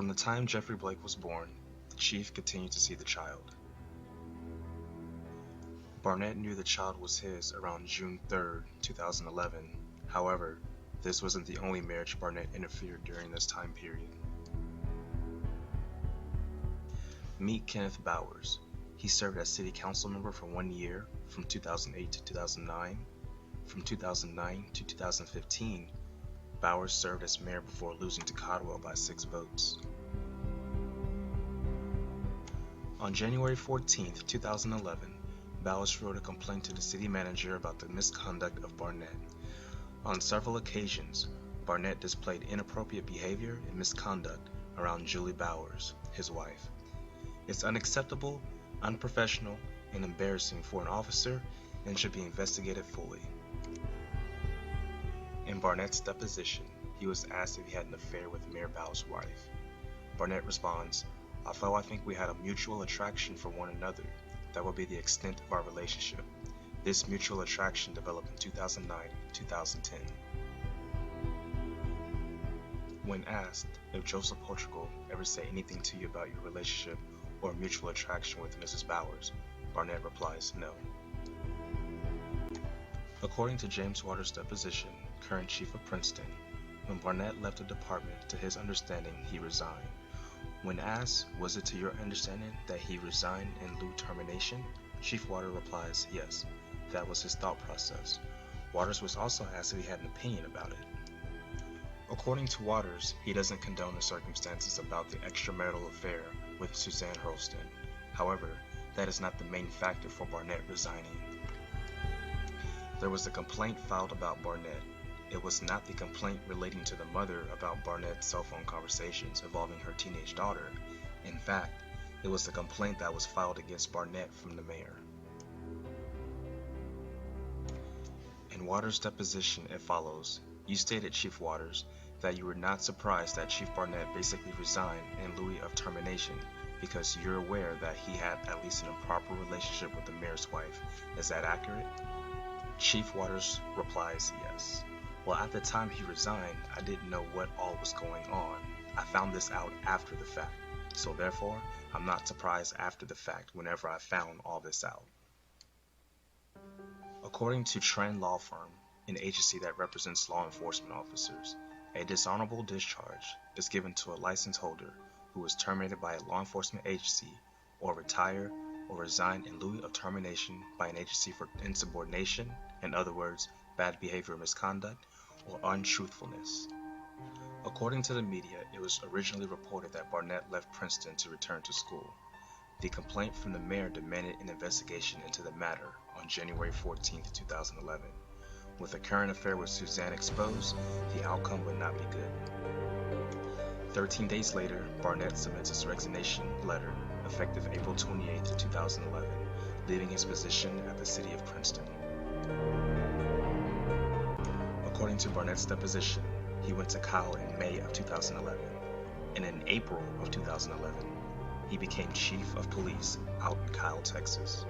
From the time Jeffrey Blake was born, the chief continued to see the child. Barnett knew the child was his around June 3, 2011. However, this wasn't the only marriage Barnett interfered during this time period. Meet Kenneth Bowers. He served as city council member for 1 year, from 2008 to 2009. From 2009 to 2015, Bowers served as mayor before losing to Caldwell by 6 votes. On January 14, 2011, Bowers wrote a complaint to the city manager about the misconduct of Barnett. On several occasions, Barnett displayed inappropriate behavior and misconduct around Julie Bowers, his wife. It's unacceptable, unprofessional, and embarrassing for an officer and should be investigated fully. In Barnett's deposition, he was asked if he had an affair with Mayor Bowers' wife. Barnett responds, "Although I think we had a mutual attraction for one another, that would be the extent of our relationship. This mutual attraction developed in 2009-2010. When asked if Joseph Portugal ever said anything to you about your relationship or mutual attraction with Mrs. Bowers, Barnett replies no. According to James Waters' deposition, current chief of Princeton, when Barnett left the department, to his understanding, he resigned. When asked, was it to your understanding that he resigned in lieu termination, Chief Waters replies, yes, that was his thought process. Waters was also asked if he had an opinion about it. According to Waters, he doesn't condone the circumstances about the extramarital affair with Suzanne Hurlston. However, that is not the main factor for Barnett resigning. There was a complaint filed about Barnett. It was not the complaint relating to the mother about Barnett's cell phone conversations involving her teenage daughter. In fact, it was the complaint that was filed against Barnett from the mayor. In Waters' deposition, it follows, you stated, Chief Waters, that you were not surprised that Chief Barnett basically resigned in lieu of termination because you're aware that he had at least an improper relationship with the mayor's wife. Is that accurate? Chief Waters replies, yes. Well, at the time he resigned, I didn't know what all was going on. I found this out after the fact. So therefore, I'm not surprised after the fact whenever I found all this out. According to Trend Law Firm, an agency that represents law enforcement officers, a dishonorable discharge is given to a license holder who was terminated by a law enforcement agency or retired or resigned in lieu of termination by an agency for insubordination, in other words, bad behavior or misconduct, or untruthfulness. According to the media, it was originally reported that Barnett left Princeton to return to school. The complaint from the mayor demanded an investigation into the matter on January 14, 2011. With the current affair with Suzanne exposed, the outcome would not be good. 13 days later, Barnett submits his resignation letter, effective April 28, 2011, leaving his position at the city of Princeton. According to Barnett's deposition, he went to Kyle in May of 2011, and in April of 2011, he became chief of police out in Kyle, Texas.